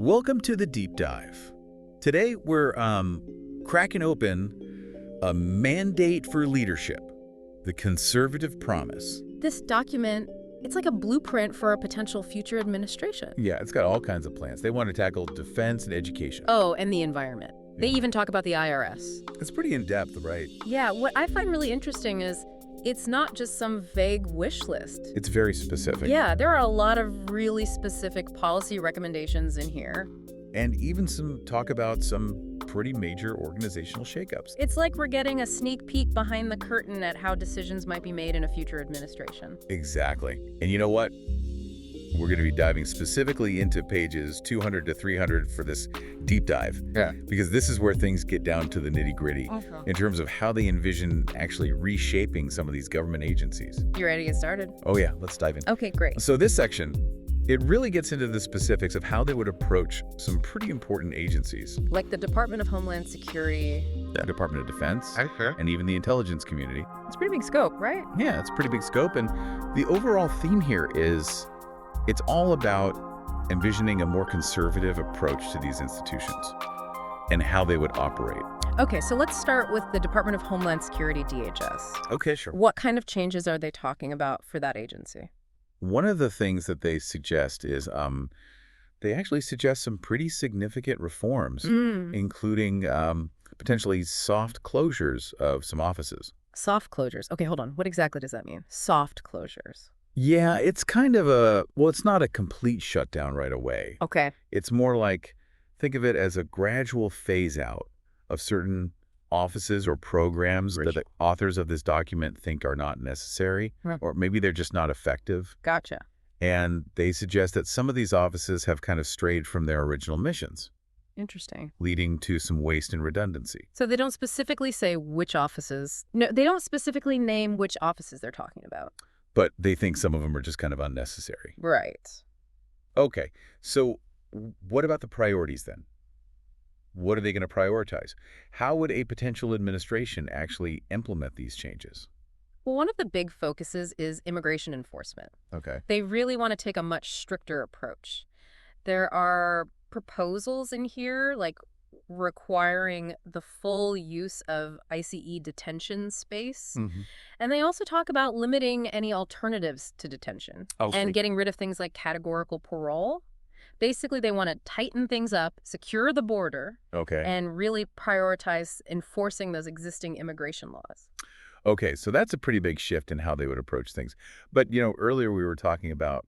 Welcome to the deep dive. Today we're cracking open a mandate for leadership, the conservative promise. This document, it's like a blueprint for a potential future administration. Yeah, it's got all kinds of plans. They want to tackle defense and education. Oh, and the environment. They Yeah. even talk about the IRS. It's pretty in-depth, right? Yeah, what I find really interesting is it's not just some vague wish list. It's very specific. Yeah, there are a lot of really specific policy recommendations in here. And even some talk about some pretty major organizational shakeups. It's like we're getting a sneak peek behind the curtain at how decisions might be made in a future administration. Exactly. And you know what? We're going to be diving specifically into pages 200 to 300 for this deep dive. Yeah. Because this is where things get down to the nitty-gritty in terms of how they envision actually reshaping some of these government agencies. You ready to get started? Oh yeah, let's dive in. Okay, great. So this section, it really gets into the specifics of how they would approach some pretty important agencies. Like the Department of Homeland Security. The Department of Defense, Okay. and even the intelligence community. It's a pretty big scope, right? Yeah, it's a pretty big scope, and the overall theme here is it's all about envisioning a more conservative approach to these institutions and how they would operate. Okay, so let's start with the Department of Homeland Security, DHS. Okay, sure. What kind of changes are they talking about for that agency? One of the things that they suggest is they actually suggest some pretty significant reforms, including potentially soft closures of some offices. Soft closures. Okay, hold on. What exactly does that mean? Soft closures. Yeah, it's kind of well, it's not a complete shutdown right away. Okay. It's more like, think of it as a gradual phase out of certain offices or programs that the authors of this document think are not necessary, Right. or maybe they're just not effective. Gotcha. And they suggest that some of these offices have kind of strayed from their original missions, Interesting. leading to some waste and redundancy. So they don't specifically say which offices. No, they don't specifically name which offices they're talking about. But they think some of them are just kind of unnecessary. Right. Okay, so what about the priorities then? What are they going to prioritize? How would a potential administration actually implement these changes? Well, one of the big focuses is immigration enforcement. Okay. They really want to take a much stricter approach. There are proposals in here, like requiring the full use of ICE detention space. And they also talk about limiting any alternatives to detention and getting rid of things like categorical parole. Basically, they want to tighten things up, secure the border, Okay. and really prioritize enforcing those existing immigration laws. Okay, so that's a pretty big shift in how they would approach things. But, earlier we were talking about,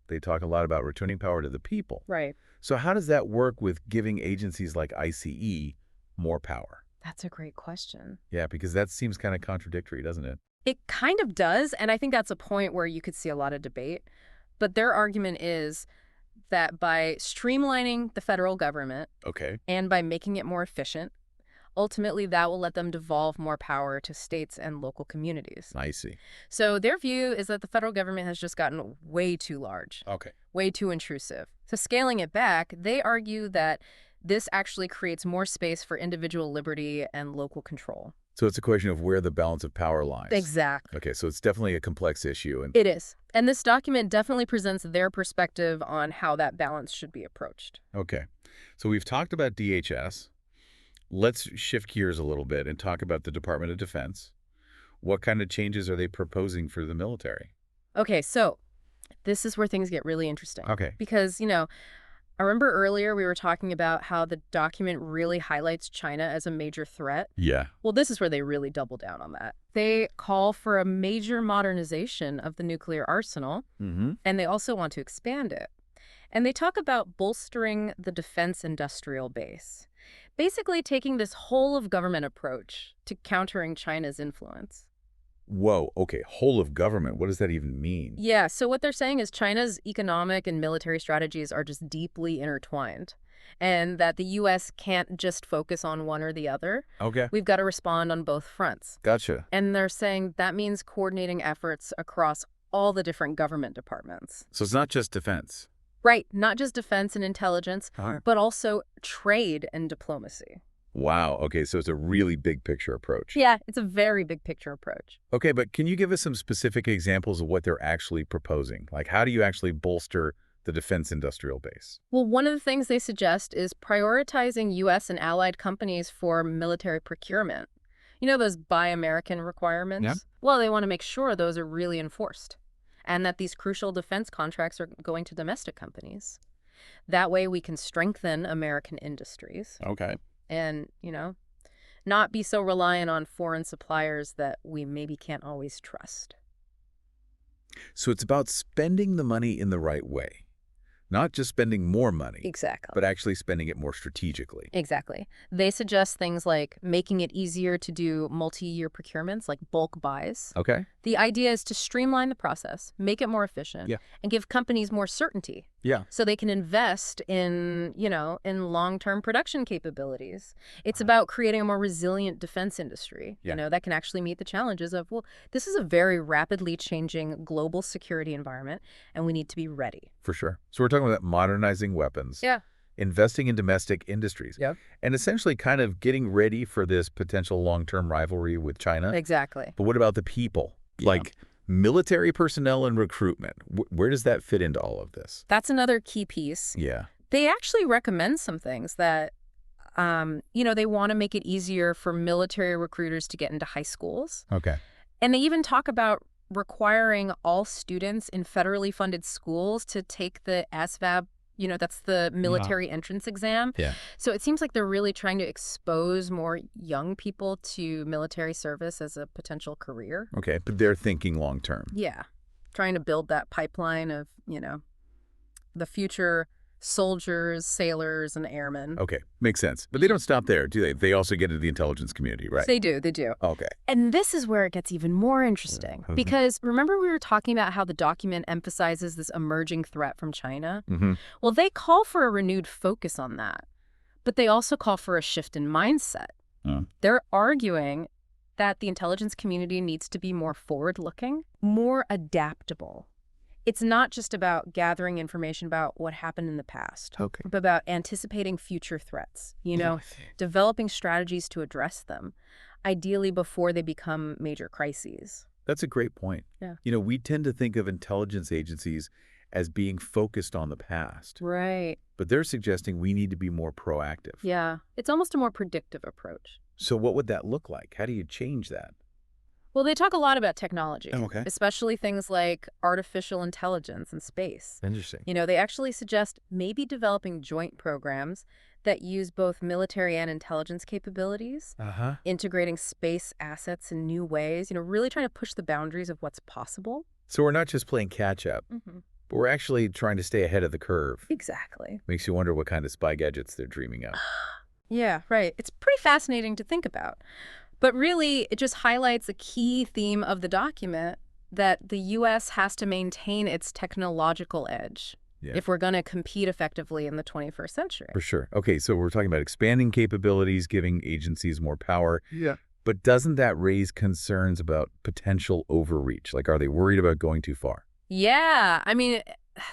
they talk a lot about returning power to the people. Right. So how does that work with giving agencies like ICE more power? That's a great question. Yeah, because that seems kind of contradictory, doesn't it? It kind of does, and I think that's a point where you could see a lot of debate. But their argument is that by streamlining the federal government Okay. and by making it more efficient, ultimately that will let them devolve more power to states and local communities. I see. So their view is that the federal government has just gotten way too large, Okay. way too intrusive. So scaling it back, they argue that this actually creates more space for individual liberty and local control. So it's a question of where the balance of power lies. Exactly. Okay, so it's definitely a complex issue. And It is. And this document definitely presents their perspective on how that balance should be approached. okay, so we've talked about DHS. Let's shift gears a little bit and talk about the Department of Defense. What kind of changes are they proposing for the military? Okay, so this is where things get really interesting. Okay. Because, I remember earlier we were talking about how the document really highlights China as a major threat. Yeah. Well, this is where they really double down on that. They call for a major modernization of the nuclear arsenal, and they also want to expand it. And they talk about bolstering the defense industrial base, basically taking this whole of government approach to countering China's influence. Whoa, okay, whole of government. What does that even mean? Yeah, so what they're saying is China's economic and military strategies are just deeply intertwined, and that the U.S. can't just focus on one or the other. Okay. We've got to respond on both fronts. Gotcha. And they're saying that means coordinating efforts across all the different government departments. So it's not just defense. Right, not just defense and intelligence, All right. but also trade and diplomacy. Wow, okay, so it's a really big picture approach. Yeah, it's a very big picture approach. Okay, but can you give us some specific examples of what they're actually proposing? Like, how do you actually bolster the defense industrial base? Well, one of the things they suggest is prioritizing U.S. and allied companies for military procurement. You know those Buy American Yeah. requirements? Well, they want to make sure those are really enforced and that these crucial defense contracts are going to domestic companies. That way we can strengthen American industries Okay. and, not be so reliant on foreign suppliers that we maybe can't always trust. So it's about spending the money in the right way, not just spending more money, Exactly. but actually spending it more strategically. Exactly. They suggest things like making it easier to do multi-year procurements, like bulk buys. Okay. The idea is to streamline the process, make it more efficient, Yeah. and give companies more certainty Yeah. so they can invest in long-term production capabilities. It's about creating a more resilient defense industry, Yeah. that can actually meet the challenges of, well, this is a very rapidly changing global security environment, and we need to be ready. For sure. So we're talking about modernizing weapons, Yeah. investing in domestic industries, Yeah. and essentially kind of getting ready for this potential long-term rivalry with China. Exactly. But what about the people? Yeah. Like military personnel and recruitment. Where does that fit into all of this? That's another key piece. Yeah. They actually recommend some things that, they want to make it easier for military recruiters to get into high schools. Okay. And they even talk about requiring all students in federally funded schools to take the ASVAB, that's the military entrance exam. Yeah. So it seems like they're really trying to expose more young people to military service as a potential career. Okay. But they're thinking long-term. Yeah. Trying to build that pipeline of, the future soldiers, sailors, and airmen. Okay. Makes sense. But they don't stop there, do they? They also get into the intelligence community, right? They do. Okay. And this is where it gets even more interesting. Because remember we were talking about how the document emphasizes this emerging threat from China? Mm-hmm. Well, they call for a renewed focus on that. But they also call for a shift in mindset. They're arguing that the intelligence community needs to be more forward-looking, more adaptable. It's not just about gathering information about what happened in the past, Okay. but about anticipating future threats, developing strategies to address them, ideally before they become major crises. That's a great point. Yeah. We tend to think of intelligence agencies as being focused on the past. Right. But they're suggesting we need to be more proactive. Yeah. It's almost a more predictive approach. So what would that look like? How do you change that? Well, they talk a lot about technology, Okay. especially things like artificial intelligence and space. Interesting. They actually suggest maybe developing joint programs that use both military and intelligence capabilities, Uh-huh. integrating space assets in new ways, really trying to push the boundaries of what's possible. So we're not just playing catch-up, Mm-hmm. but we're actually trying to stay ahead of the curve. Exactly. Makes you wonder what kind of spy gadgets they're dreaming of. Yeah, right. It's pretty fascinating to think about. But really, it just highlights a key theme of the document that the U.S. has to maintain its technological edge Yeah. if we're going to compete effectively in the 21st century. For sure. Okay, so we're talking about expanding capabilities, giving agencies more power. Yeah. But doesn't that raise concerns about potential overreach? Like, are they worried about going too far? Yeah,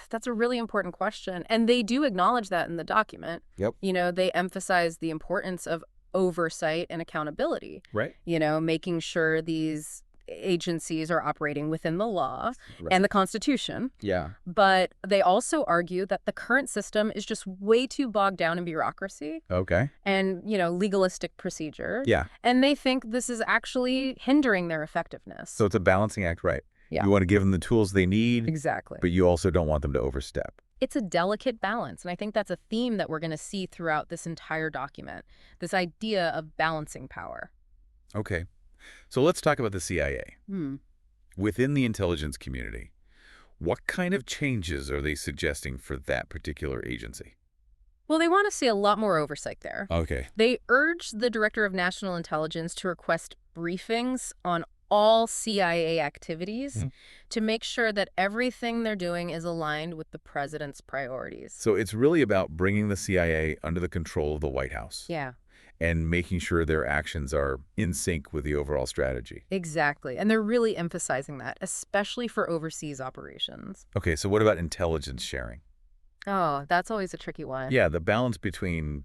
that's a really important question. And they do acknowledge that in the document. Yep. They emphasize the importance of oversight and accountability. Right. Making sure these agencies are operating within the law Right. and the Constitution. Yeah. But they also argue that the current system is just way too bogged down in bureaucracy Okay. and, legalistic procedure. Yeah. And they think this is actually hindering their effectiveness. So it's a balancing act, right? Yeah. You want to give them the tools they need, Exactly. but you also don't want them to overstep. It's a delicate balance, and I think that's a theme that we're going to see throughout this entire document, this idea of balancing power. Okay. So let's talk about the CIA. Hmm. Within the intelligence community, what kind of changes are they suggesting for that particular agency? Well, they want to see a lot more oversight there. Okay. They urge the Director of National Intelligence to request briefings on all CIA activities to make sure that everything they're doing is aligned with the president's priorities. So it's really about bringing the CIA under the control of the White House. Yeah, And making sure their actions are in sync with the overall strategy. exactly. And they're really emphasizing that, especially for overseas operations. Okay, so what about intelligence sharing? Oh, that's always a tricky one. Yeah, the balance between,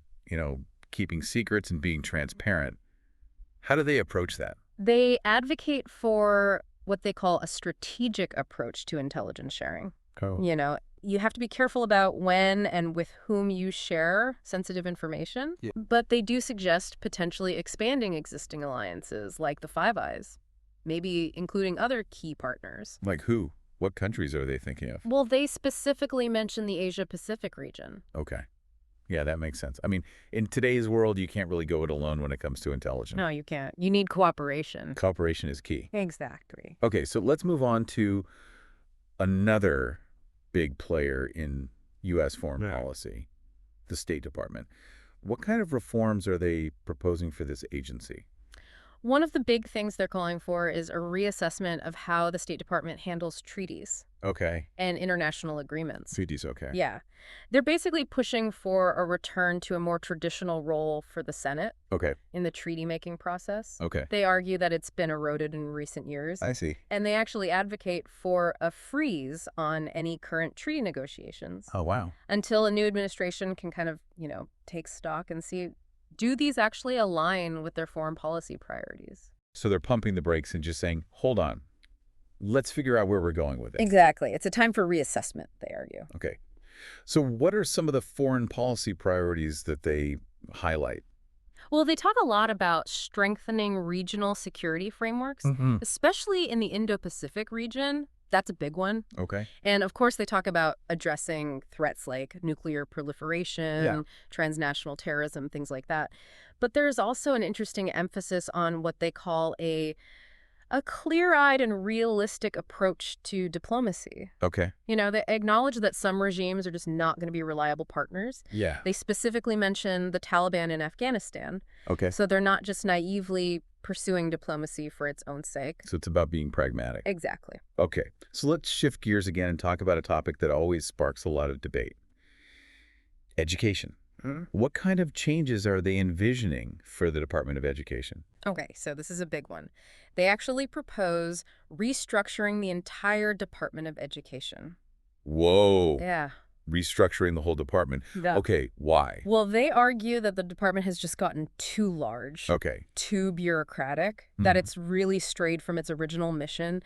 keeping secrets and being transparent. How do they approach that? They advocate for what they call a strategic approach to intelligence sharing. Oh. You have to be careful about when and with whom you share sensitive information, Yeah. but they do suggest potentially expanding existing alliances like the Five Eyes, maybe including other key partners. Like who? What countries are they thinking of? Well, they specifically mention the Asia-Pacific region. Okay. Yeah, that makes sense. I mean, in today's world, you can't really go it alone when it comes to intelligence. No, you can't. You need cooperation. Cooperation is key. Exactly. Okay, so let's move on to another big player in U.S. foreign policy, the State Department. What kind of reforms are they proposing for this agency? One of the big things they're calling for is a reassessment of how the State Department handles treaties Okay. and international agreements. Treaties, okay. Yeah. They're basically pushing for a return to a more traditional role for the Senate Okay. in the treaty-making process. Okay. They argue that it's been eroded in recent years. I see. And they actually advocate for a freeze on any current treaty negotiations Oh, wow. until a new administration can kind of, take stock and see, do these actually align with their foreign policy priorities? So they're pumping the brakes and just saying, hold on, let's figure out where we're going with it. Exactly. It's a time for reassessment, they argue. Okay. So what are some of the foreign policy priorities that they highlight? Well, they talk a lot about strengthening regional security frameworks, especially in the Indo-Pacific region. That's a big one. Okay. And of course, they talk about addressing threats like nuclear proliferation, transnational terrorism, things like that. But there's also an interesting emphasis on what they call a clear-eyed and realistic approach to diplomacy. Okay. They acknowledge that some regimes are just not going to be reliable partners. Yeah. They specifically mention the Taliban in Afghanistan. Okay. So they're not just naively pursuing diplomacy for its own sake. So it's about being pragmatic. Exactly. Okay. So let's shift gears again and talk about a topic that always sparks a lot of debate. Education. What kind of changes are they envisioning for the Department of Education? Okay, so this is a big one. They actually propose restructuring the entire Department of Education. Whoa. Yeah. Restructuring the whole department. Okay, why? Well, they argue that the department has just gotten too large, Okay. too bureaucratic, that it's really strayed from its original mission.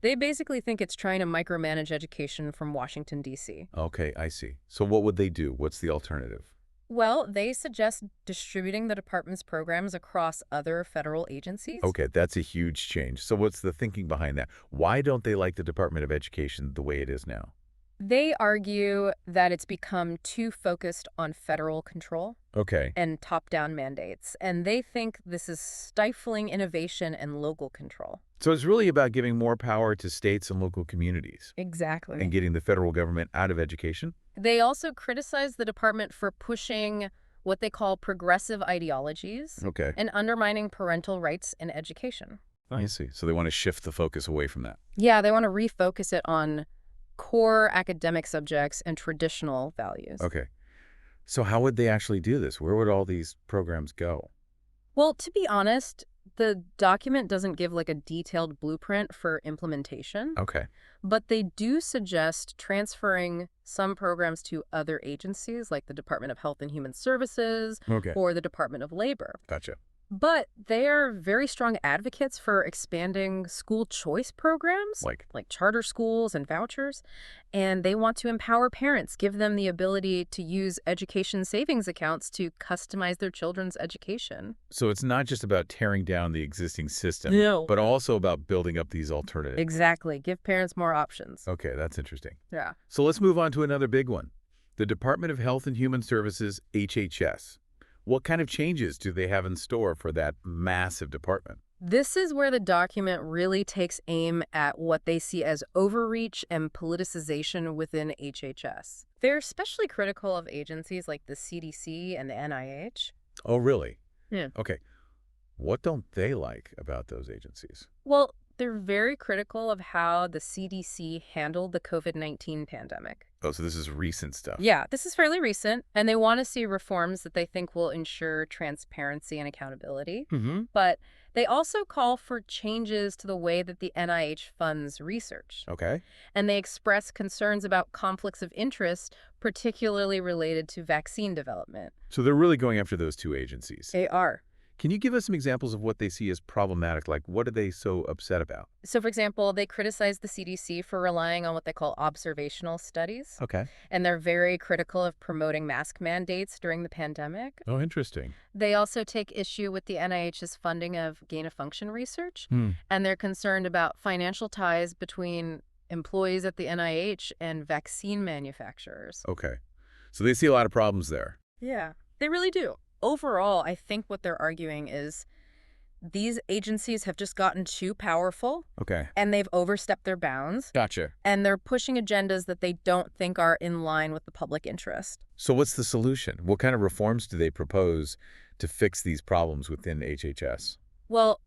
They basically think it's trying to micromanage education from Washington, D.C. Okay, I see. So what would they do? What's the alternative? Well, they suggest distributing the department's programs across other federal agencies. Okay, that's a huge change. So what's the thinking behind that? Why don't they like the Department of Education the way it is now? They argue that it's become too focused on federal control Okay. and top-down mandates, and they think this is stifling innovation and local control. So it's really about giving more power to states and local communities Exactly. and getting the federal government out of education? They also criticize the department for pushing what they call progressive ideologies Okay. and undermining parental rights in education. I see. So they want to shift the focus away from that. Yeah, they want to refocus it on core academic subjects and traditional values. Okay. So how would they actually do this? Where would all these programs go? Well, to be honest, the document doesn't give like a detailed blueprint for implementation, Okay. but they do suggest transferring some programs to other agencies like the Department of Health and Human Services Okay. or the Department of Labor. Gotcha. But they are very strong advocates for expanding school choice programs, Like, like charter schools and vouchers, and they want to empower parents, give them the ability to use education savings accounts to customize their children's education. so it's not just about tearing down the existing system, No. but also about building up these alternatives. Exactly. Give parents more options. Okay, that's interesting. Yeah. So let's move on to another big one. The Department of Health and Human Services, HHS. What kind of changes do they have in store for that massive department? This is where the document really takes aim at what they see as overreach and politicization within HHS. They're especially critical of agencies like the CDC and the NIH. Oh, really? Yeah. Okay. What don't they like about those agencies? Well, they're very critical of how the CDC handled the COVID-19 pandemic. Oh, so this is recent stuff. Yeah, this is fairly recent, and they want to see reforms that they think will ensure transparency and accountability. But they also call for changes to the way that the NIH funds research. Okay. And they express concerns about conflicts of interest, particularly related to vaccine development. So they're really going after those two agencies. They are. Can you give us some examples of what they see as problematic? Like, what are they so upset about? So, for example, they criticize the CDC for relying on what they call observational studies, Okay. and they're very critical of promoting mask mandates during the pandemic. Oh, interesting. They also take issue with the NIH's funding of gain-of-function research, Hmm. and they're concerned about financial ties between employees at the NIH and vaccine manufacturers. Okay. So they see a lot of problems there. Yeah, they really do. Overall, I think what they're arguing is these agencies have just gotten too powerful Okay. and they've overstepped their bounds Gotcha. and they're pushing agendas that they don't think are in line with the public interest. So what's the solution? What kind of reforms do they propose to fix these problems within HHS? Well,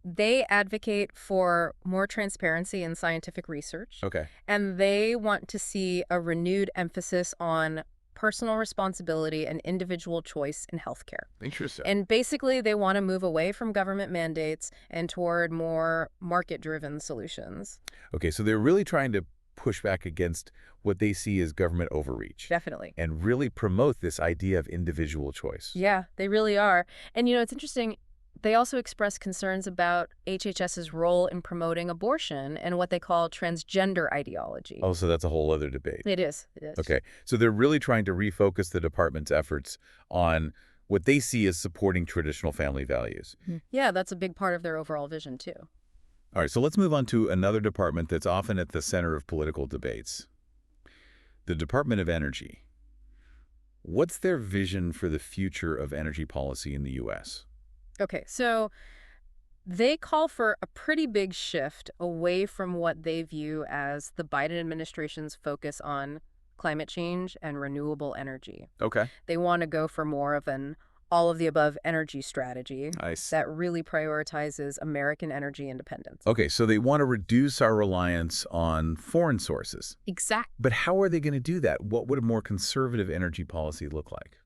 they advocate for more transparency in scientific research, Okay. and they want to see a renewed emphasis on personal responsibility and individual choice in healthcare. Interesting. And basically, they want to move away from government mandates and toward more market-driven solutions. Okay, so they're really trying to push back against what they see as government overreach Definitely. and really promote this idea of individual choice. Yeah, they really are. And, it's interesting. They also express concerns about HHS's role in promoting abortion and what they call transgender ideology. Oh, so that's a whole other debate. It is. It is. Okay, so they're really trying to refocus the department's efforts on what they see as supporting traditional family values. Yeah, that's a big part of their overall vision, too. All right, so let's move on to another department that's often at the center of political debates. The Department of Energy. What's their vision for the future of energy policy in the U.S.? Okay, so they call for a pretty big shift away from what they view as the Biden administration's focus on climate change and renewable energy. Okay. They want to go for more of an all-of-the-above energy strategy Nice. that really prioritizes American energy independence. Okay, so they want to reduce our reliance on foreign sources. Exactly. But how are they going to do that? What would a more conservative energy policy look like?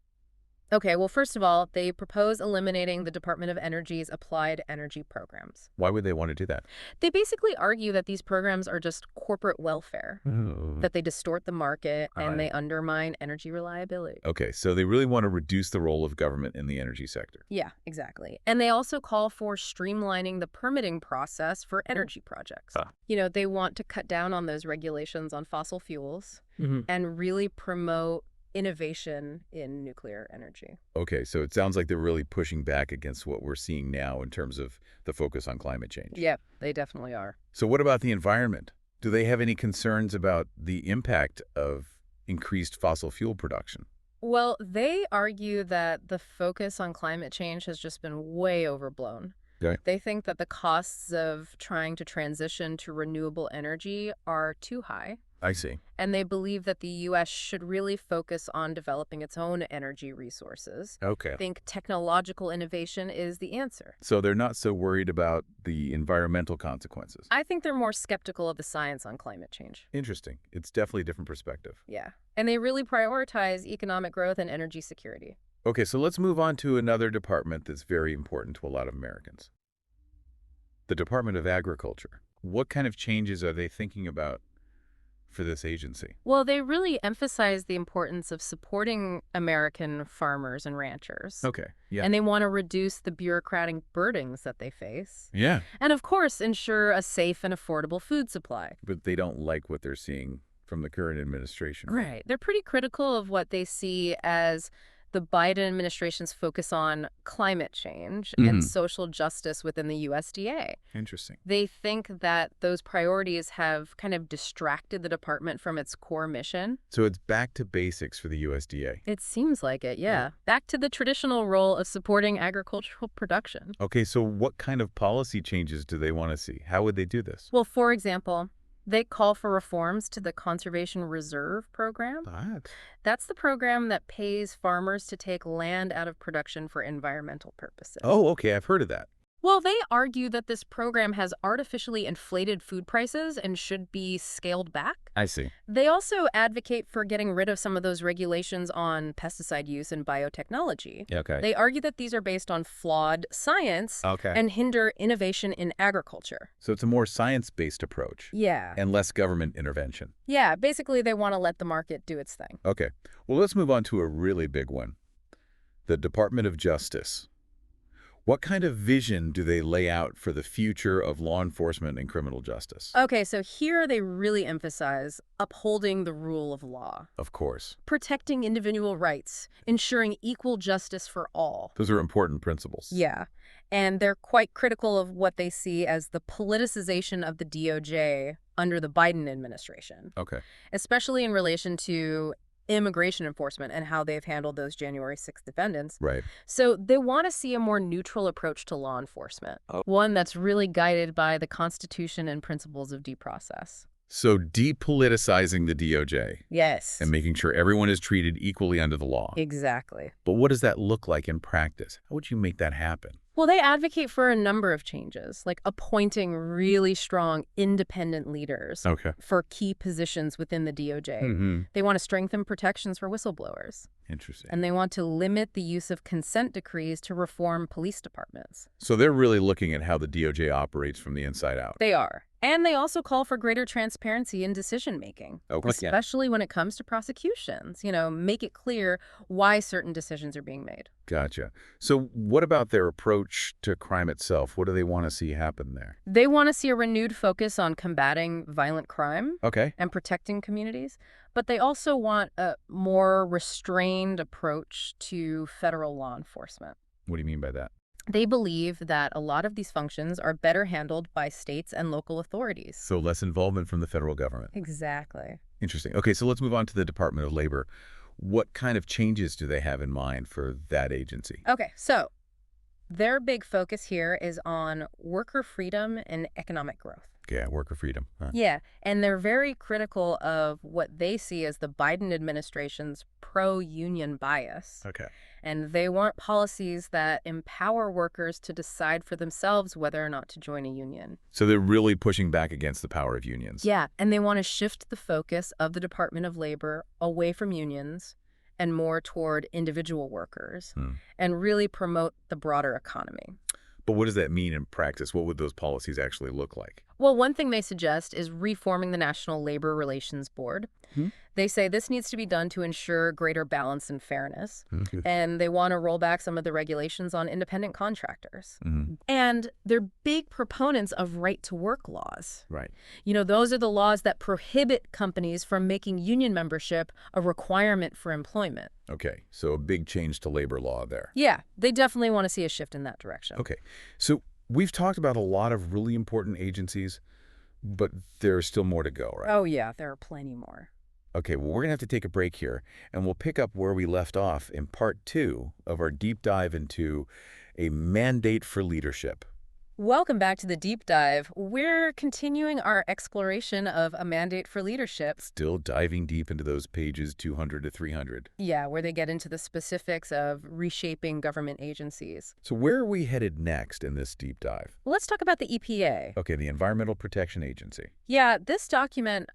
Okay, well, first of all, they propose eliminating the Department of Energy's applied energy programs. Why would they want to do that? They basically argue that these programs are just corporate welfare, that they distort the market, and they undermine energy reliability. Okay, so they really want to reduce the role of government in the energy sector. Yeah, exactly. And they also call for streamlining the permitting process for energy projects. They want to cut down on those regulations on fossil fuels and really promote innovation in nuclear energy. Okay, so it sounds like they're really pushing back against what we're seeing now in terms of the focus on climate change. Yep, they definitely are. So what about the environment? Do they have any concerns about the impact of increased fossil fuel production? Well, they argue that the focus on climate change has just been way overblown. Okay. They think that the costs of trying to transition to renewable energy are too high. I see. And they believe that the U.S. should really focus on developing its own energy resources. Okay. I think technological innovation is the answer. So they're not so worried about the environmental consequences. I think they're more skeptical of the science on climate change. Interesting. It's definitely a different perspective. Yeah. And they really prioritize economic growth and energy security. Okay, so let's move on to another department that's very important to a lot of Americans. The Department of Agriculture. What kind of changes are they thinking about for this agency? Well, they really emphasize the importance of supporting American farmers and ranchers. Okay, yeah. And they want to reduce the bureaucratic burdens that they face. Yeah. And of course, ensure a safe and affordable food supply. But they don't like what they're seeing from the current administration. Right. They're pretty critical of what they see as the Biden administration's focus on climate change and social justice within the USDA. Interesting. They think that those priorities have kind of distracted the department from its core mission. So it's back to basics for the USDA. It seems like it, yeah. Back to the traditional role of supporting agricultural production. Okay, so what kind of policy changes do they want to see? How would they do this? Well, for example, they call for reforms to the Conservation Reserve Program. That's the program that pays farmers to take land out of production for environmental purposes. Oh, okay, I've heard of that. Well, they argue that this program has artificially inflated food prices and should be scaled back. I see. They also advocate for getting rid of some of those regulations on pesticide use and biotechnology. Okay. They argue that these are based on flawed science and hinder innovation in agriculture. So it's a more science-based approach. Yeah. And less government intervention. Yeah, basically they want to let the market do its thing. Okay. Well, let's move on to a really big one. The Department of Justice. What kind of vision do they lay out for the future of law enforcement and criminal justice? Okay, so here they really emphasize upholding the rule of law, Of course. protecting individual rights, ensuring equal justice for all. Those are important principles. Yeah, and they're quite critical of what they see as the politicization of the DOJ under the Biden administration, Okay. especially in relation to immigration enforcement and how they've handled those January 6th defendants. Right. So they want to see a more neutral approach to law enforcement, one that's really guided by the Constitution and principles of due process. So depoliticizing the DOJ Yes. and making sure everyone is treated equally under the law. Exactly. But what does that look like in practice? How would you make that happen? Well, they advocate for a number of changes, like appointing really strong independent leaders Okay. for key positions within the DOJ. Mm-hmm. They want to strengthen protections for whistleblowers, Interesting. and they want to limit the use of consent decrees to reform police departments. So they're really looking at how the DOJ operates from the inside out. They are. And they also call for greater transparency in decision-making, Okay. especially when it comes to prosecutions. Make it clear why certain decisions are being made. Gotcha. So what about their approach to crime itself? What do they want to see happen there? They want to see a renewed focus on combating violent crime Okay. and protecting communities, but they also want a more restrained approach to federal law enforcement. What do you mean by that? They believe that a lot of these functions are better handled by states and local authorities. So less involvement from the federal government. Exactly. Interesting. Okay, so let's move on to the Department of Labor. What kind of changes do they have in mind for that agency? Okay, so their big focus here is on worker freedom and economic growth. Yeah, worker freedom. Huh. Yeah, and they're very critical of what they see as the Biden administration's pro-union bias. Okay. And they want policies that empower workers to decide for themselves whether or not to join a union. So they're really pushing back against the power of unions. Yeah, and they want to shift the focus of the Department of Labor away from unions and more toward individual workers and really promote the broader economy. But what does that mean in practice? What would those policies actually look like? Well, one thing they suggest is reforming the National Labor Relations Board. They say this needs to be done to ensure greater balance and fairness. And they want to roll back some of the regulations on independent contractors. And they're big proponents of right-to-work laws. Right. Those are the laws that prohibit companies from making union membership a requirement for employment. Okay, so a big change to labor law there. Yeah, they definitely want to see a shift in that direction. Okay, so we've talked about a lot of really important agencies, but there's still more to go, right? Oh, yeah, there are plenty more. Okay, well, we're going to have to take a break here, and we'll pick up where we left off in part 2 of our deep dive into a mandate for leadership. Welcome back to the deep dive. We're continuing our exploration of a mandate for leadership. Still diving deep into those pages 200 to 300. Yeah, where they get into the specifics of reshaping government agencies. So where are we headed next in this deep dive? Well, let's talk about the EPA. Okay, the Environmental Protection Agency. Yeah, this document,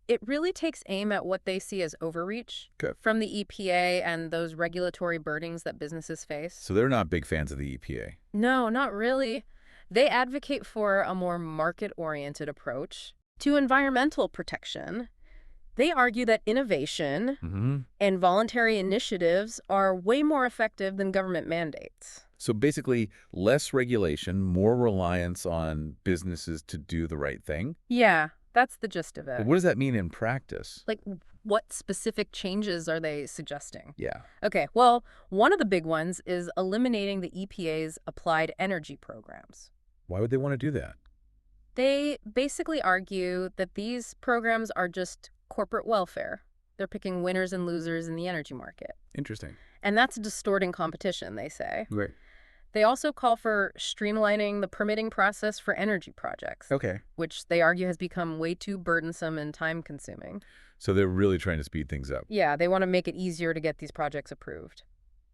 it really takes aim at what they see as overreach from the EPA and those regulatory burdens that businesses face. So they're not big fans of the EPA. No, not really. They advocate for a more market-oriented approach to environmental protection. They argue that innovation and voluntary initiatives are way more effective than government mandates. So basically, less regulation, more reliance on businesses to do the right thing? Yeah, that's the gist of it. But what does that mean in practice? Like, what specific changes are they suggesting? Yeah. Okay, well, one of the big ones is eliminating the EPA's applied energy programs. Why would they want to do that? They basically argue that these programs are just corporate welfare. They're picking winners and losers in the energy market. Interesting. And that's distorting competition, they say. Great. They also call for streamlining the permitting process for energy projects, Okay. which they argue has become way too burdensome and time-consuming. So they're really trying to speed things up. Yeah, they want to make it easier to get these projects approved.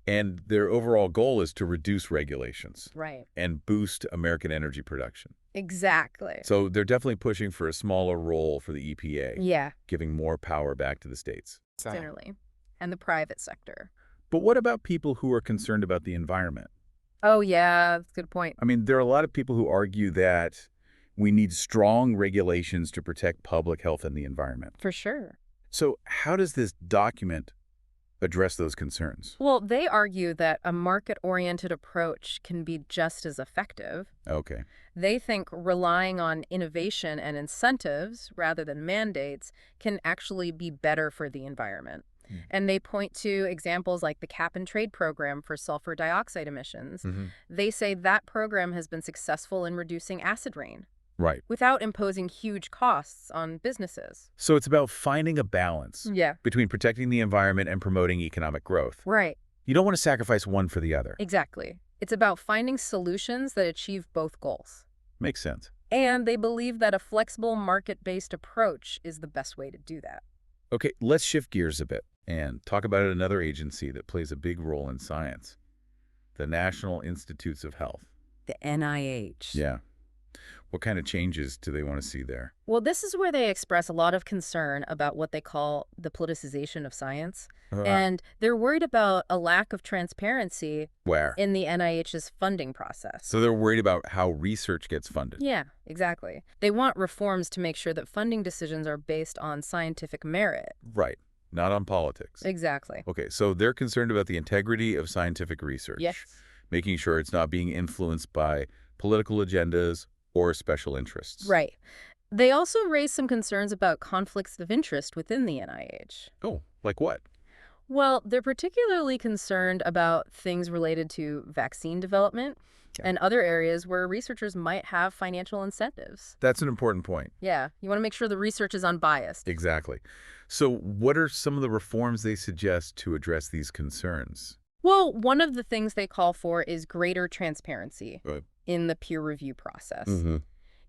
And their overall goal is to reduce regulations. Right. And boost American energy production. Exactly. So they're definitely pushing for a smaller role for the EPA. Yeah. Giving more power back to the states. Generally. And the private sector. But what about people who are concerned about the environment? Oh, yeah, that's a good point. I mean, there are a lot of people who argue that we need strong regulations to protect public health and the environment. For sure. So how does this document address those concerns? Well, they argue that a market-oriented approach can be just as effective. Okay. They think relying on innovation and incentives rather than mandates can actually be better for the environment. Mm. And they point to examples like the cap and trade program for sulfur dioxide emissions. Hmm. They say that program has been successful in reducing acid rain Right. without imposing huge costs on businesses. So it's about finding a balance Yeah, between protecting the environment and promoting economic growth. right. You don't want to sacrifice one for the other. Exactly. It's about finding solutions that achieve both goals. Makes sense. And they believe that a flexible market-based approach is the best way to do that. Okay, let's shift gears a bit and talk about another agency that plays a big role in science, the National Institutes of Health. The NIH. Yeah. What kind of changes do they want to see there? Well, this is where they express a lot of concern about what they call the politicization of science. And they're worried about a lack of transparency Where? in the NIH's funding process. So they're worried about how research gets funded. Yeah, exactly. They want reforms to make sure that funding decisions are based on scientific merit. Right. Not on politics. Exactly. Okay, so they're concerned about the integrity of scientific research, Yes. making sure it's not being influenced by political agendas or special interests. Right. They also raise some concerns about conflicts of interest within the NIH. Oh, like what? Well, they're particularly concerned about things related to vaccine development and other areas where researchers might have financial incentives. That's an important point. Yeah, you want to make sure the research is unbiased. Exactly. So what are some of the reforms they suggest to address these concerns? Well, one of the things they call for is greater transparency Right. in the peer review process. Mm-hmm.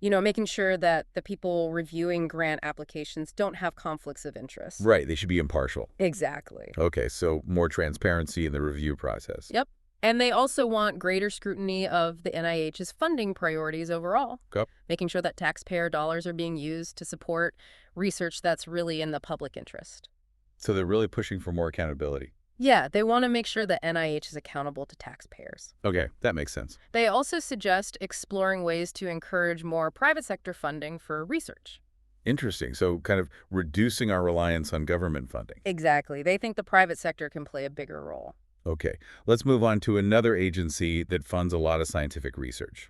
You know, making sure that the people reviewing grant applications don't have conflicts of interest. Right, they should be impartial. Exactly. Okay, so more transparency in the review process. Yep. And they also want greater scrutiny of the NIH's funding priorities overall, Yep. making sure that taxpayer dollars are being used to support research that's really in the public interest. So they're really pushing for more accountability. Yeah, they want to make sure that NIH is accountable to taxpayers. Okay, that makes sense. They also suggest exploring ways to encourage more private sector funding for research. Interesting. So kind of reducing our reliance on government funding. Exactly. They think the private sector can play a bigger role. Okay, let's move on to another agency that funds a lot of scientific research,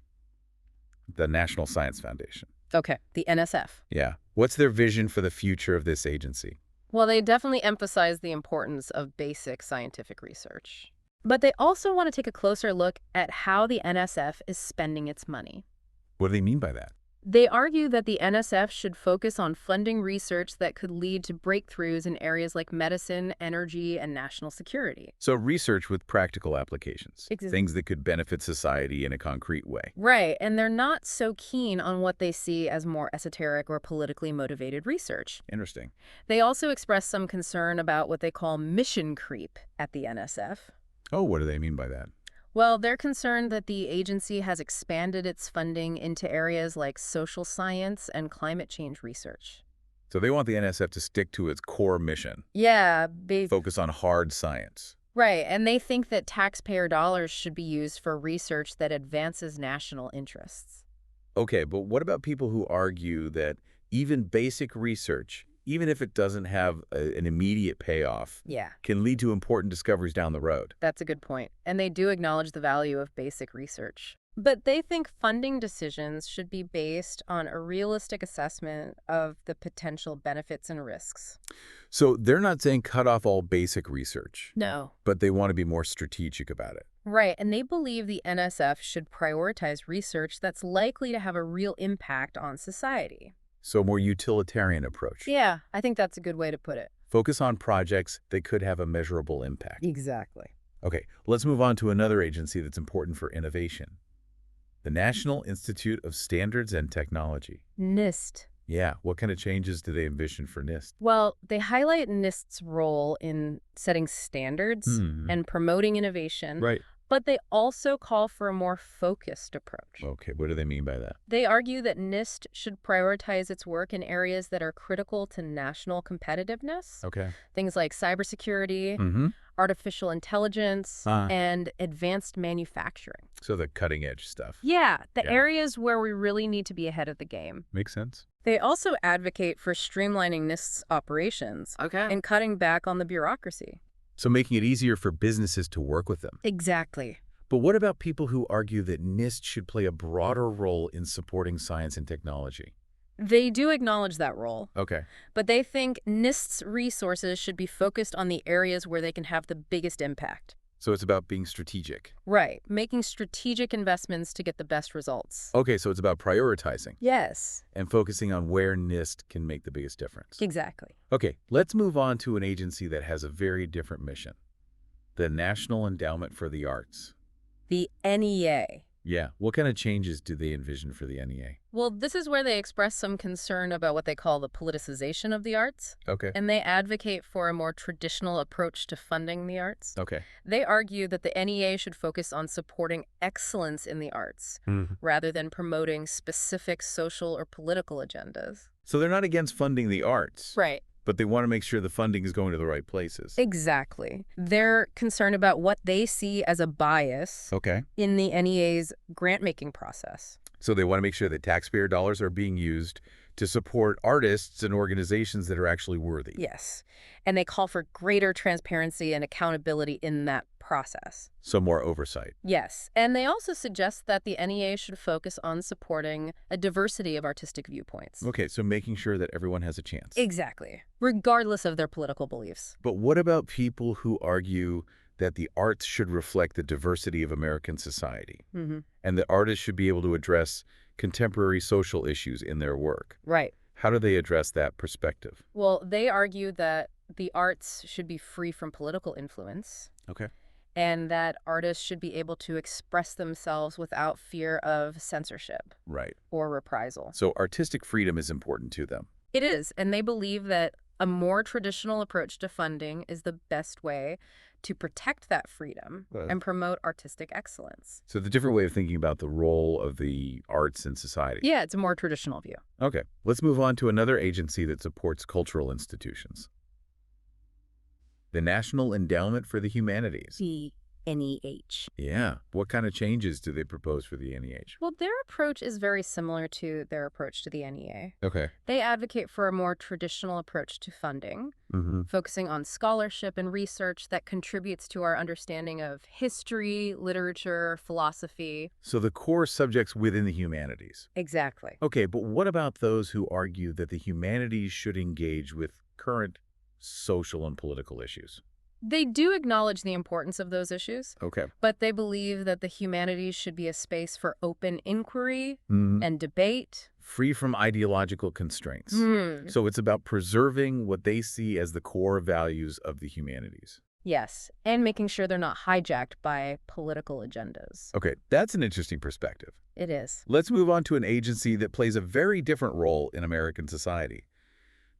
the National Science Foundation. Okay, the NSF. Yeah. What's their vision for the future of this agency? Well, they definitely emphasize the importance of basic scientific research. But they also want to take a closer look at how the NSF is spending its money. What do they mean by that? They argue that the NSF should focus on funding research that could lead to breakthroughs in areas like medicine, energy, and national security. So research with practical applications, Ex- things that could benefit society in a concrete way. Right, and they're not so keen on what they see as more esoteric or politically motivated research. Interesting. They also express some concern about what they call mission creep at the NSF. Oh, what do they mean by that? Well, they're concerned that the agency has expanded its funding into areas like social science and climate change research. So they want the NSF to stick to its core mission, Yeah, focus on hard science. right, and they think that taxpayer dollars should be used for research that advances national interests. Okay, but what about people who argue that even basic research, even if it doesn't have an immediate payoff, Yeah, can lead to important discoveries down the road? that's a good point. And they do acknowledge the value of basic research. But they think funding decisions should be based on a realistic assessment of the potential benefits and risks. So they're not saying cut off all basic research, No. but they want to be more strategic about it. Right, and they believe the NSF should prioritize research that's likely to have a real impact on society. So a more utilitarian approach. Yeah, I think that's a good way to put it. Focus on projects that could have a measurable impact. Exactly. Okay, let's move on to another agency that's important for innovation. The National Institute of Standards and Technology. NIST. Yeah, what kind of changes do they envision for NIST? Well, they highlight NIST's role in setting standards and promoting innovation, Right. but they also call for a more focused approach. Okay, what do they mean by that? They argue that NIST should prioritize its work in areas that are critical to national competitiveness, Okay. things like cybersecurity, Mm-hmm. artificial intelligence, and advanced manufacturing. So the cutting edge stuff. Yeah, the Yeah. areas where we really need to be ahead of the game. Makes sense. They also advocate for streamlining NIST's operations and cutting back on the bureaucracy. So making it easier for businesses to work with them. Exactly. But what about people who argue that NIST should play a broader role in supporting science and technology? They do acknowledge that role, Okay. but they think NIST's resources should be focused on the areas where they can have the biggest impact. So it's about being strategic. Right, making strategic investments to get the best results. Okay, so it's about prioritizing Yes, and focusing on where NIST can make the biggest difference. exactly. Okay, let's move on to an agency that has a very different mission. The National Endowment for the Arts. The NEA. Yeah, what kind of changes do they envision for the NEA? Well, this is where they express some concern about what they call the politicization of the arts, Okay. and they advocate for a more traditional approach to funding the arts. Okay. They argue that the NEA should focus on supporting excellence in the arts rather than promoting specific social or political agendas. So they're not against funding the arts, Right. but they want to make sure the funding is going to the right places. Exactly. They're concerned about what they see as a bias Okay. in the NEA's grant-making process. So they want to make sure that taxpayer dollars are being used to support artists and organizations that are actually worthy. Yes. And they call for greater transparency and accountability in that process. So more oversight. Yes. And they also suggest that the NEA should focus on supporting a diversity of artistic viewpoints. Okay, so making sure that everyone has a chance. Exactly. Regardless of their political beliefs. But what about people who argue that the arts should reflect the diversity of American society and that artists should be able to address contemporary social issues in their work? Right. How do they address that perspective? Well, they argue that the arts should be free from political influence Okay. and that artists should be able to express themselves without fear of censorship Right. or reprisal. So artistic freedom is important to them. It is, and they believe that a more traditional approach to funding is the best way to protect that freedom and promote artistic excellence. So the different way of thinking about the role of the arts in society. Yeah, it's a more traditional view. Okay, let's move on to another agency that supports cultural institutions. The National Endowment for the Humanities. The NEH. Yeah, what kind of changes do they propose for the NEH? Well, their approach is very similar to their approach to the NEA. Okay. They advocate for a more traditional approach to funding, focusing on scholarship and research that contributes to our understanding of history, literature, philosophy. So the core subjects within the humanities. Exactly. Okay, but what about those who argue that the humanities should engage with current social and political issues? They do acknowledge the importance of those issues, Okay. but they believe that the humanities should be a space for open inquiry and debate. Free from ideological constraints. So it's about preserving what they see as the core values of the humanities. Yes, and making sure they're not hijacked by political agendas. Okay, that's an interesting perspective. It is. Let's move on to an agency that plays a very different role in American society.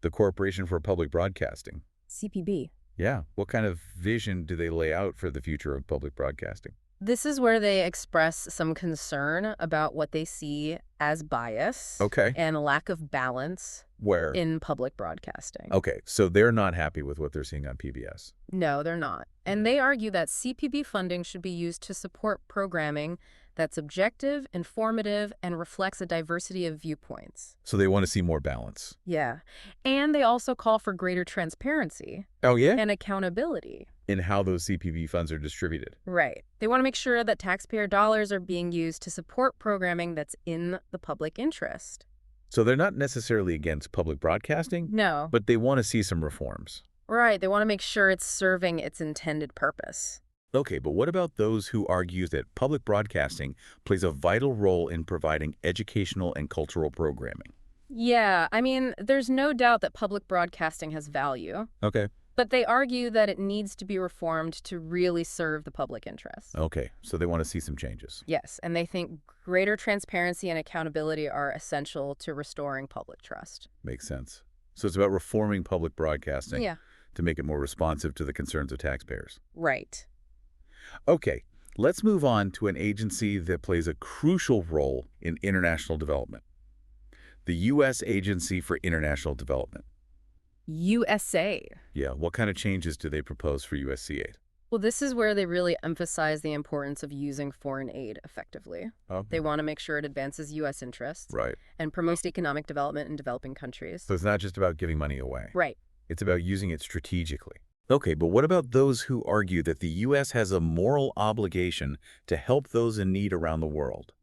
The Corporation for Public Broadcasting. CPB. Yeah, what kind of vision do they lay out for the future of public broadcasting? This is where they express some concern about what they see as bias Okay. and a lack of balance Where? in public broadcasting. Okay, so they're not happy with what they're seeing on PBS. No, they're not. And they argue that CPB funding should be used to support programming that's objective, informative, and reflects a diversity of viewpoints. So they want to see more balance. Yeah. And they also call for greater transparency Oh, yeah? and accountability. In how those CPB funds are distributed. Right. They want to make sure that taxpayer dollars are being used to support programming that's in the public interest. So they're not necessarily against public broadcasting, No. but they want to see some reforms. Right. They want to make sure it's serving its intended purpose. Okay, but what about those who argue that public broadcasting plays a vital role in providing educational and cultural programming? Yeah, I mean, there's no doubt that public broadcasting has value, Okay. but they argue that it needs to be reformed to really serve the public interest. Okay, so they want to see some changes. Yes, and they think greater transparency and accountability are essential to restoring public trust. Makes sense. So it's about reforming public broadcasting Yeah. to make it more responsive to the concerns of taxpayers. Right. Okay, let's move on to an agency that plays a crucial role in international development. The U.S. Agency for International Development. USA. Yeah, what kind of changes do they propose for USC8? Well, this is where they really emphasize the importance of using foreign aid effectively. Okay. They want to make sure it advances U.S. interests Right. and promotes economic development in developing countries. So it's not just about giving money away. Right. It's about using it strategically. Okay, but what about those who argue that the U.S. has a moral obligation to help those in need around the world?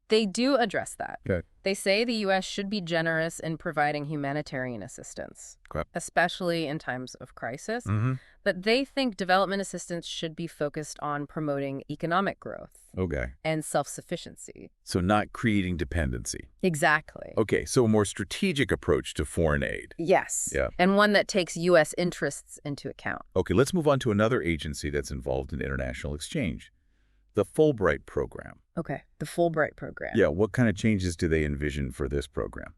They do address that. Okay. They say the U.S. should be generous in providing humanitarian assistance, Okay. especially in times of crisis. Mm-hmm. But they think development assistance should be focused on promoting economic growth Okay. and self-sufficiency. So not creating dependency. Exactly. Okay, so a more strategic approach to foreign aid. Yes. Yeah. And one that takes U.S. interests into account. Okay, let's move on to another agency that's involved in international exchange, the Fulbright program. Okay. The Fulbright program. Yeah, what kind of changes do they envision for this program?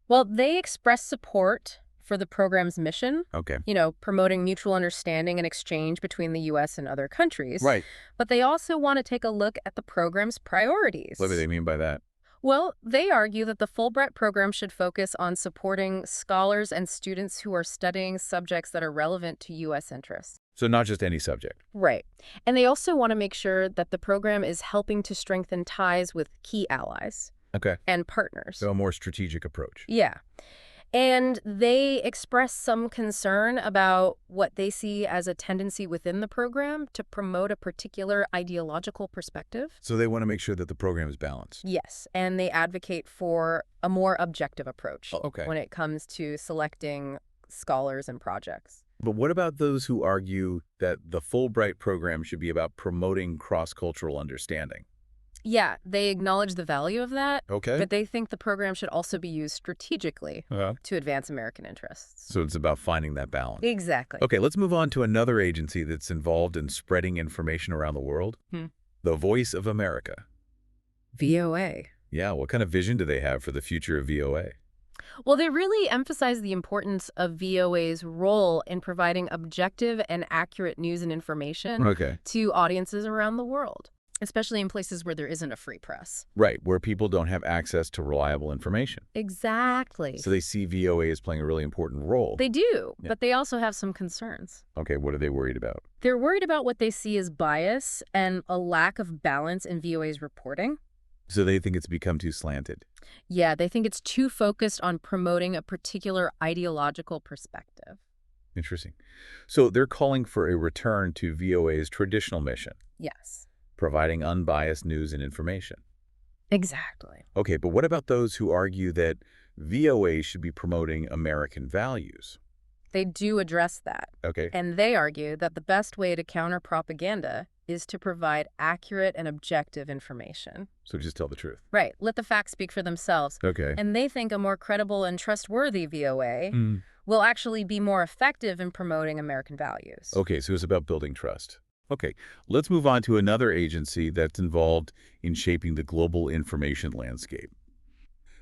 Well, they express support for the program's mission, Okay. promoting mutual understanding and exchange between the U.S. and other countries. Right. But they also want to take a look at the program's priorities. What do they mean by that? Well, they argue that the Fulbright program should focus on supporting scholars and students who are studying subjects that are relevant to U.S. interests. So not just any subject. Right. And they also want to make sure that the program is helping to strengthen ties with key allies Okay. and partners. So a more strategic approach. Yeah. And they express some concern about what they see as a tendency within the program to promote a particular ideological perspective. So they want to make sure that the program is balanced. Yes, and they advocate for a more objective approach Okay. when it comes to selecting scholars and projects. But what about those who argue that the Fulbright program should be about promoting cross-cultural understanding? Yeah, they acknowledge the value of that, Okay. but they think the program should also be used strategically to advance American interests. So it's about finding that balance. Exactly. Okay, let's move on to another agency that's involved in spreading information around the world. The Voice of America. VOA. Yeah, what kind of vision do they have for the future of VOA? Well, they really emphasize the importance of VOA's role in providing objective and accurate news and information Okay. to audiences around the world, especially in places where there isn't a free press. Right, where people don't have access to reliable information. Exactly. So they see VOA as playing a really important role. They do, Yeah. but they also have some concerns. Okay, what are they worried about? They're worried about what they see as bias and a lack of balance in VOA's reporting. So they think it's become too slanted. Yeah, they think it's too focused on promoting a particular ideological perspective. Interesting. So they're calling for a return to VOA's traditional mission, Yes, providing unbiased news and information. exactly. Okay, but what about those who argue that VOA should be promoting American values? They do address that. Okay. And they argue that the best way to counter propaganda is to provide accurate and objective information. So just tell the truth. Right. Let the facts speak for themselves. Okay. And they think a more credible and trustworthy VOA will actually be more effective in promoting American values. Okay, so it's about building trust. Okay, let's move on to another agency that's involved in shaping the global information landscape.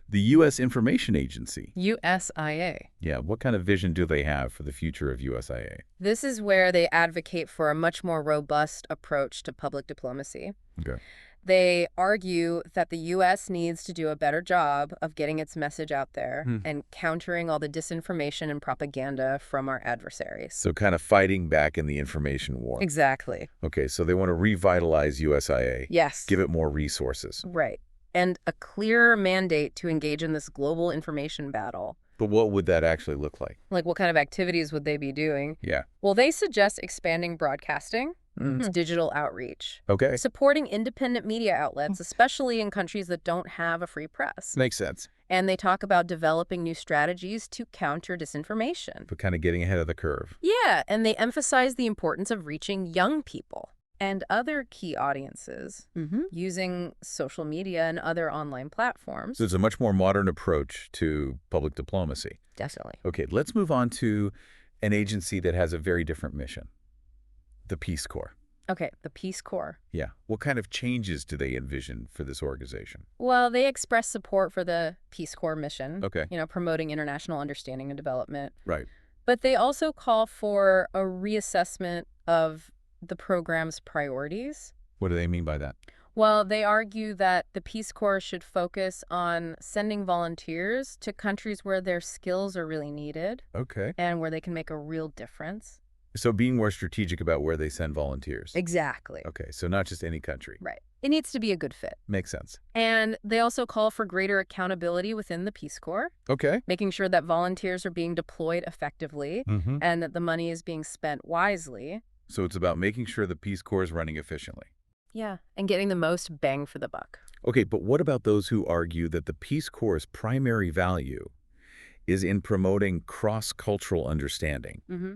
The U.S. Information Agency. USIA. Yeah, what kind of vision do they have for the future of USIA? This is where they advocate for a much more robust approach to public diplomacy. Okay. They argue that the U.S. needs to do a better job of getting its message out there and countering all the disinformation and propaganda from our adversaries. So kind of fighting back in the information war. Exactly. Okay, so they want to revitalize USIA. Yes. Give it more resources. Right. And a clear mandate to engage in this global information battle. But what would that actually look like? Like, what kind of activities would they be doing? Yeah. Well, they suggest expanding broadcasting, digital outreach, Okay. supporting independent media outlets, especially in countries that don't have a free press. Makes sense. And they talk about developing new strategies to counter disinformation. But kind of getting ahead of the curve. Yeah, and they emphasize the importance of reaching young people and other key audiences using social media and other online platforms. So it's a much more modern approach to public diplomacy. Definitely. Okay, let's move on to an agency that has a very different mission. The Peace Corps. Okay, the Peace Corps. Yeah. What kind of changes do they envision for this organization? Well, they express support for the Peace Corps mission, Okay. Promoting international understanding and development. Right. But they also call for a reassessment of the program's priorities. What do they mean by that? Well, they argue that the Peace Corps should focus on sending volunteers to countries where their skills are really needed Okay. and where they can make a real difference. So being more strategic about where they send volunteers. Exactly. Okay, so not just any country. Right. It needs to be a good fit. Makes sense. And they also call for greater accountability within the Peace Corps, Okay. making sure that volunteers are being deployed effectively Mm-hmm. and that the money is being spent wisely. So it's about making sure the Peace Corps is running efficiently. Yeah. And getting the most bang for the buck. Okay, but what about those who argue that the Peace Corps' primary value is in promoting cross-cultural understanding, Mm-hmm.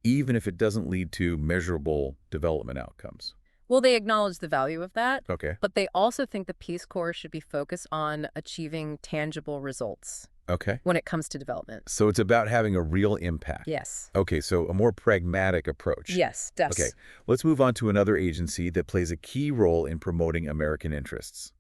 even if it doesn't lead to measurable development outcomes? Well, they acknowledge the value of that, Okay. but they also think the Peace Corps should be focused on achieving tangible results Okay. when it comes to development. So it's about having a real impact. Yes. Okay, so a more pragmatic approach. Yes, Okay, let's move on to another agency that plays a key role in promoting American interests.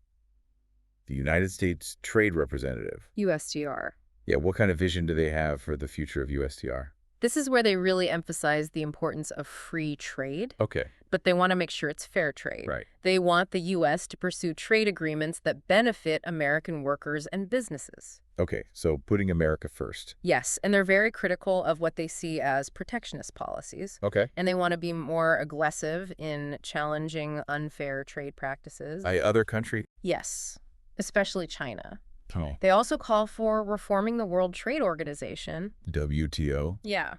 The United States Trade Representative. USTR. Yeah, what kind of vision do they have for the future of USTR? This is where they really emphasize the importance of free trade, Okay, but they want to make sure it's fair trade. right. They want the U.S. to pursue trade agreements that benefit American workers and businesses. Okay, so putting America first. Yes, and they're very critical of what they see as protectionist policies, Okay. and they want to be more aggressive in challenging unfair trade practices. By other country? Yes, especially China. Oh. They also call for reforming the World Trade Organization. WTO? Yeah.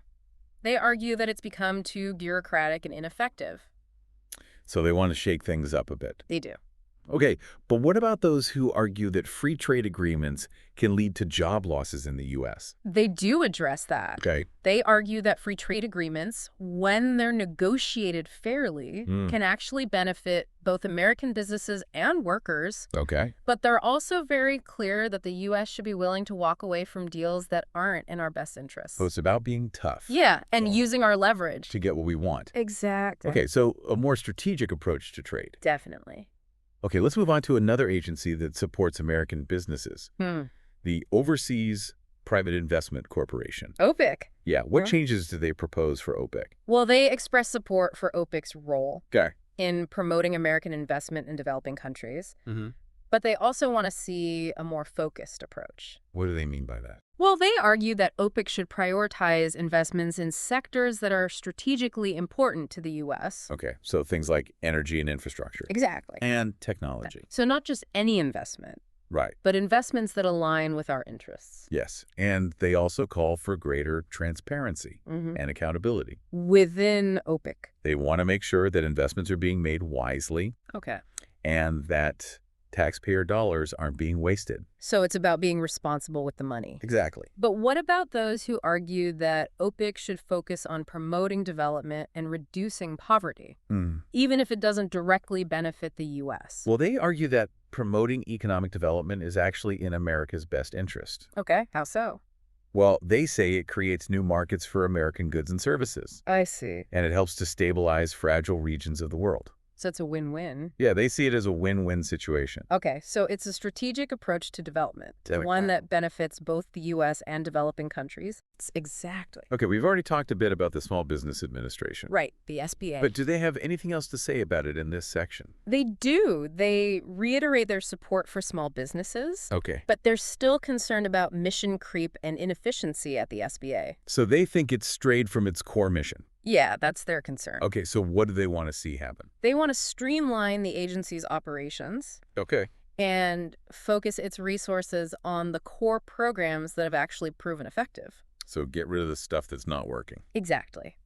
They argue that it's become too bureaucratic and ineffective. So they want to shake things up a bit. They do. Okay, but what about those who argue that free trade agreements can lead to job losses in the U.S.? They do address that. Okay. They argue that free trade agreements, when they're negotiated fairly, can actually benefit both American businesses and workers. Okay. But they're also very clear that the U.S. should be willing to walk away from deals that aren't in our best interests. So it's about being tough. Yeah, and using our leverage. To get what we want. Exactly. Okay, so a more strategic approach to trade. Definitely. Okay, let's move on to another agency that supports American businesses. The Overseas Private Investment Corporation. OPIC. Yeah, what changes do they propose for OPIC? Well, they express support for OPIC's role Okay. in promoting American investment in developing countries. Mm-hmm. But they also want to see a more focused approach. What do they mean by that? Well, they argue that OPIC should prioritize investments in sectors that are strategically important to the U.S. Okay, so things like energy and infrastructure. Exactly. And technology. So not just any investment, Right. but investments that align with our interests. Yes, and they also call for greater transparency and accountability. Within OPIC. They want to make sure that investments are being made wisely Okay. and that taxpayer dollars aren't being wasted. So it's about being responsible with the money. Exactly. But what about those who argue that OPIC should focus on promoting development and reducing poverty, even if it doesn't directly benefit the U.S.? Well, they argue that promoting economic development is actually in America's best interest. Okay, how so? Well, they say it creates new markets for American goods and services, I see. and it helps to stabilize fragile regions of the world. So it's a win-win. Yeah, they see it as a win-win situation. Okay, so it's a strategic approach to development, one that benefits both the U.S. and developing countries. Exactly. Okay, we've already talked a bit about the Small Business Administration. Right, the SBA. But do they have anything else to say about it in this section? They do. They reiterate their support for small businesses. Okay. But they're still concerned about mission creep and inefficiency at the SBA. So they think it's strayed from its core mission. Yeah, that's their concern. Okay, so what do they want to see happen? They want to streamline the agency's operations Okay. and focus its resources on the core programs that have actually proven effective. So get rid of the stuff that's not working. Exactly.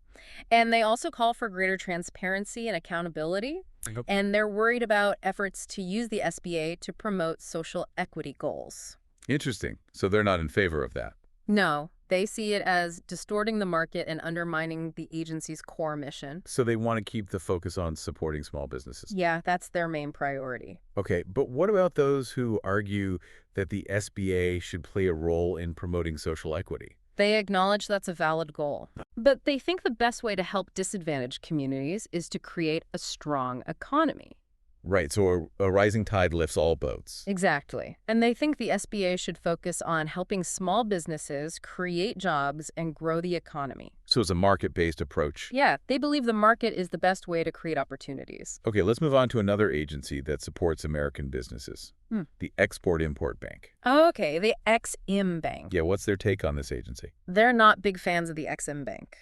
And they also call for greater transparency and accountability. Yep. And they're worried about efforts to use the SBA to promote social equity goals. Interesting. So they're not in favor of that. No, they see it as distorting the market and undermining the agency's core mission. So they want to keep the focus on supporting small businesses. Yeah, that's their main priority. Okay, but what about those who argue that the SBA should play a role in promoting social equity? They acknowledge that's a valid goal. But they think the best way to help disadvantaged communities is to create a strong economy. Right, so a rising tide lifts all boats. Exactly. And they think the SBA should focus on helping small businesses create jobs and grow the economy. So it's a market-based approach. Yeah, they believe the market is the best way to create opportunities. Okay, let's move on to another agency that supports American businesses. The Export-Import Bank. Okay, the Ex-Im Bank. Yeah, what's their take on this agency? They're not big fans of the Ex-Im Bank.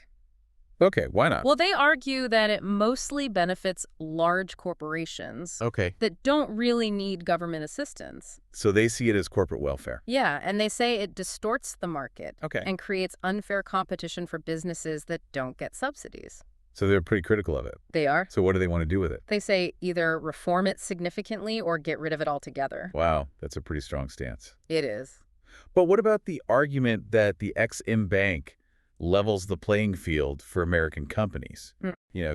Okay, why not? Well, they argue that it mostly benefits large corporations Okay. that don't really need government assistance. So they see it as corporate welfare. Yeah, and they say it distorts the market Okay. and creates unfair competition for businesses that don't get subsidies. So they're pretty critical of it. They are. So what do they want to do with it? They say either reform it significantly or get rid of it altogether. Wow, that's a pretty strong stance. It is. But what about the argument that the Ex-Im Bank levels the playing field for American companies,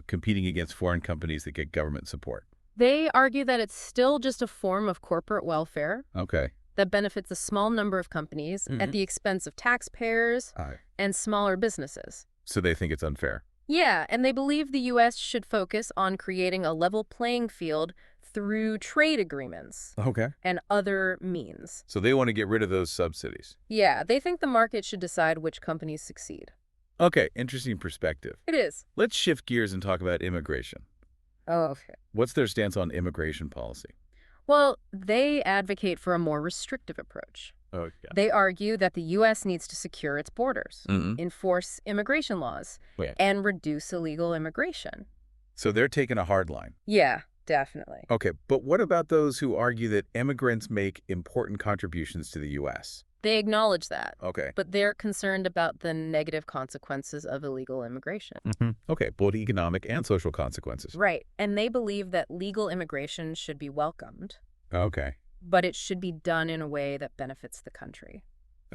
competing against foreign companies that get government support? They argue that it's still just a form of corporate welfare Okay. that benefits a small number of companies at the expense of taxpayers All right. and smaller businesses. So they think it's unfair. Yeah, and they believe the U.S. should focus on creating a level playing field through trade agreements Okay. and other means. So they want to get rid of those subsidies. Yeah, they think the market should decide which companies succeed. Okay, interesting perspective. It is. Let's shift gears and talk about immigration. Oh, okay. What's their stance on immigration policy? Well, they advocate for a more restrictive approach. Oh, yeah. They argue that the U.S. needs to secure its borders, Mm-hmm. enforce immigration laws, Yeah. and reduce illegal immigration. So they're taking a hard line. Yeah, definitely. Okay, but what about those who argue that immigrants make important contributions to the U.S.? They acknowledge that, Okay. but they're concerned about the negative consequences of illegal immigration. Okay, both economic and social consequences. Right, and they believe that legal immigration should be welcomed, Okay. but it should be done in a way that benefits the country.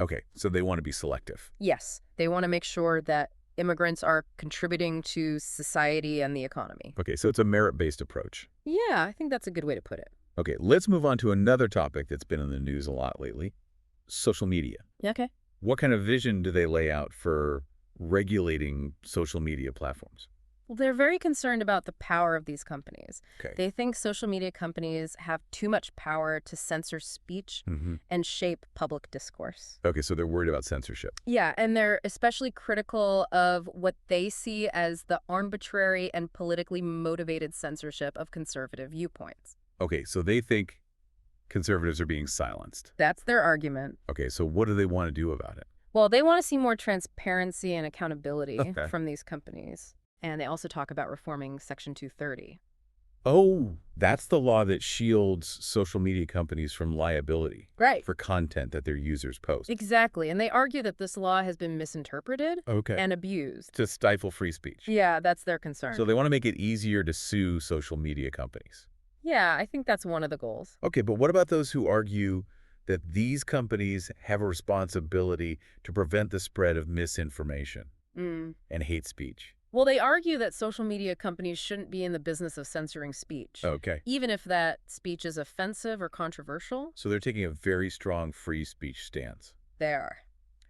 Okay, so they want to be selective. Yes, they want to make sure that immigrants are contributing to society and the economy. Okay, so it's a merit-based approach. Yeah, I think that's a good way to put it. Okay, let's move on to another topic that's been in the news a lot lately, social media. Okay. What kind of vision do they lay out for regulating social media platforms? Well, they're very concerned about the power of these companies. Okay. They think social media companies have too much power to censor speech and shape public discourse. Okay, so they're worried about censorship. Yeah, and they're especially critical of what they see as the arbitrary and politically motivated censorship of conservative viewpoints. Okay, so they think conservatives are being silenced. That's their argument. Okay, so what do they want to do about it? Well, they want to see more transparency and accountability Okay. from these companies. And they also talk about reforming Section 230. Oh, that's the law that shields social media companies from liability Right. for content that their users post. Exactly. And they argue that this law has been misinterpreted Okay. and abused. To stifle free speech. Yeah, that's their concern. So they want to make it easier to sue social media companies. Yeah, I think that's one of the goals. Okay, but what about those who argue that these companies have a responsibility to prevent the spread of misinformation and hate speech? Well, they argue that social media companies shouldn't be in the business of censoring speech, Okay. even if that speech is offensive or controversial. So they're taking a very strong free speech stance. They are.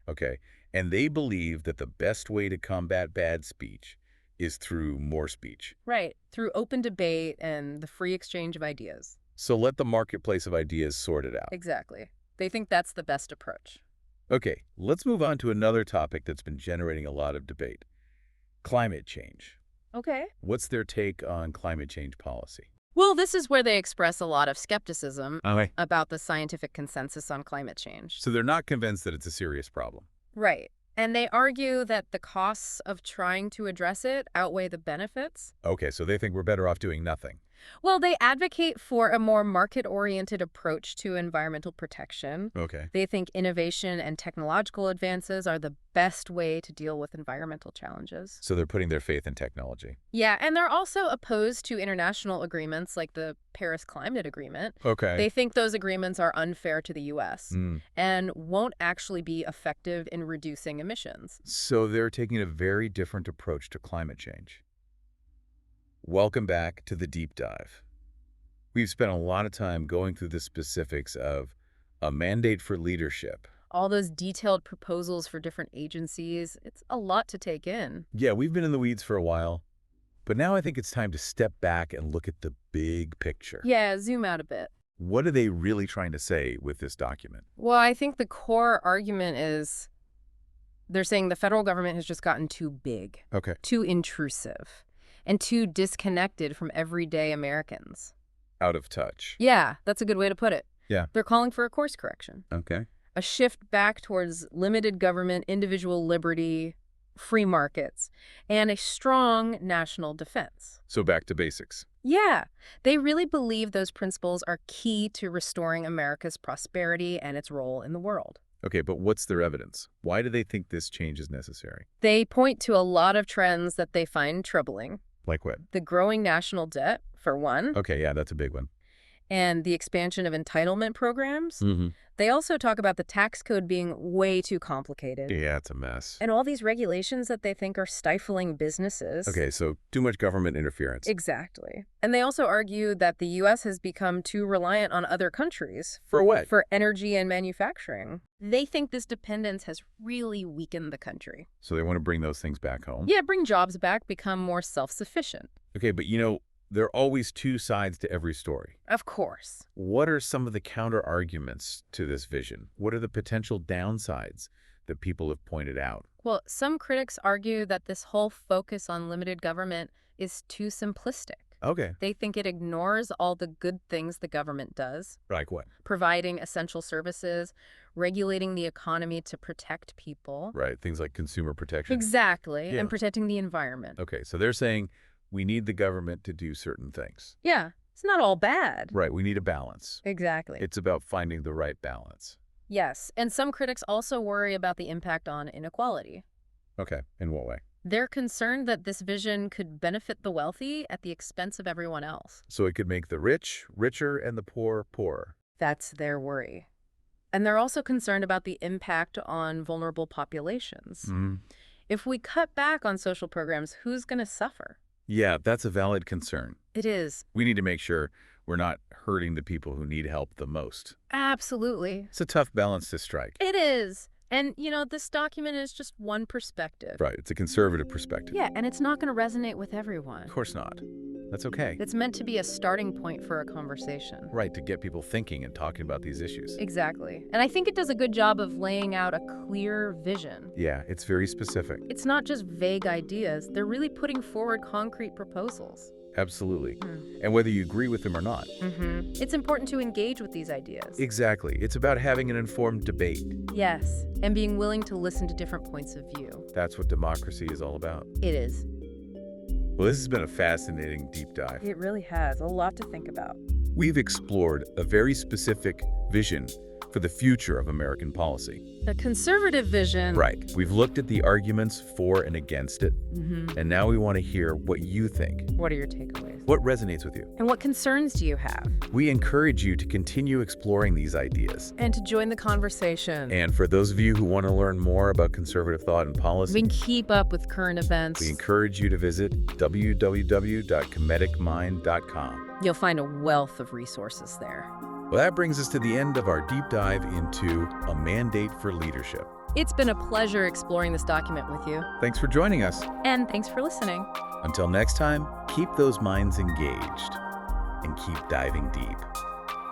Okay. And they believe that the best way to combat bad speech is through more speech. Right, through open debate and the free exchange of ideas. So let the marketplace of ideas sort it out. Exactly. They think that's the best approach. Okay, let's move on to another topic that's been generating a lot of debate. Climate change. Okay. What's their take on climate change policy? Well, this is where they express a lot of skepticism Okay. about the scientific consensus on climate change. So they're not convinced that it's a serious problem. Right. And they argue that the costs of trying to address it outweigh the benefits. Okay, so they think we're better off doing nothing. Well, they advocate for a more market-oriented approach to environmental protection. Okay. They think innovation and technological advances are the best way to deal with environmental challenges. So they're putting their faith in technology. Yeah, and they're also opposed to international agreements like the Paris Climate Agreement. Okay. They think those agreements are unfair to the U.S. Mm. and won't actually be effective in reducing emissions. So they're taking a very different approach to climate change. Welcome back to the deep dive. We've spent a lot of time going through the specifics of a mandate for leadership. All those detailed proposals for different agencies, it's a lot to take in. Yeah, we've been in the weeds for a while, but now I think it's time to step back and look at the big picture. Yeah, zoom out a bit. What are they really trying to say with this document? Well, I think the core argument is they're saying the federal government has just gotten too big, Okay. too intrusive, and too disconnected from everyday Americans. Out of touch. Yeah, that's a good way to put it. Yeah. They're calling for a course correction, Okay. a shift back towards limited government, individual liberty, free markets, and a strong national defense. So back to basics. Yeah, they really believe those principles are key to restoring America's prosperity and its role in the world. Okay, but what's their evidence? Why do they think this change is necessary? They point to a lot of trends that they find troubling. Like what? The growing national debt, for one, Okay, yeah, that's a big one. and the expansion of entitlement programs. Mm-hmm. They also talk about the tax code being way too complicated. Yeah, it's a mess. And all these regulations that they think are stifling businesses. Okay, so too much government interference. Exactly. And they also argue that the U.S. has become too reliant on other countries. For what? For energy and manufacturing. They think this dependence has really weakened the country. So they want to bring those things back home? Yeah, bring jobs back, become more self-sufficient. Okay, but there are always two sides to every story. Of course. What are some of the counter-arguments to this vision? What are the potential downsides that people have pointed out? Well, some critics argue that this whole focus on limited government is too simplistic. Okay. They think it ignores all the good things the government does, Like what? providing essential services, regulating the economy to protect people. Right, things like consumer protection. Exactly, Yeah. and protecting the environment. Okay, so they're saying we need the government to do certain things. Yeah, it's not all bad. Right, we need a balance. Exactly. It's about finding the right balance. Yes, and some critics also worry about the impact on inequality. Okay, in what way? They're concerned that this vision could benefit the wealthy at the expense of everyone else. So it could make the rich richer and the poor poorer. That's their worry. And they're also concerned about the impact on vulnerable populations. Mm. If we cut back on social programs, who's going to suffer? Yeah, that's a valid concern. It is. We need to make sure we're not hurting the people who need help the most. Absolutely. It's a tough balance to strike. It is. And, this document is just one perspective. Right, it's a conservative perspective. Yeah, and it's not going to resonate with everyone. Of course not. That's okay. It's meant to be a starting point for a conversation. Right, to get people thinking and talking about these issues. Exactly. And I think it does a good job of laying out a clear vision. Yeah, it's very specific. It's not just vague ideas. They're really putting forward concrete proposals. Absolutely. And whether you agree with them or not. It's important to engage with these ideas. Exactly. It's about having an informed debate. Yes, and being willing to listen to different points of view. That's what democracy is all about. It is. Well, this has been a fascinating deep dive. It really has. A lot to think about. We've explored a very specific vision for the future of American policy. A conservative vision. Right. We've looked at the arguments for and against it, and now we want to hear what you think. What are your takeaways? What resonates with you? And what concerns do you have? We encourage you to continue exploring these ideas. And to join the conversation. And for those of you who want to learn more about conservative thought and policy, We can keep up with current events. we encourage you to visit www.kemeticmind.com. You'll find a wealth of resources there. Well, that brings us to the end of our deep dive into a mandate for leadership. It's been a pleasure exploring this document with you. Thanks for joining us. And thanks for listening. Until next time, keep those minds engaged and keep diving deep.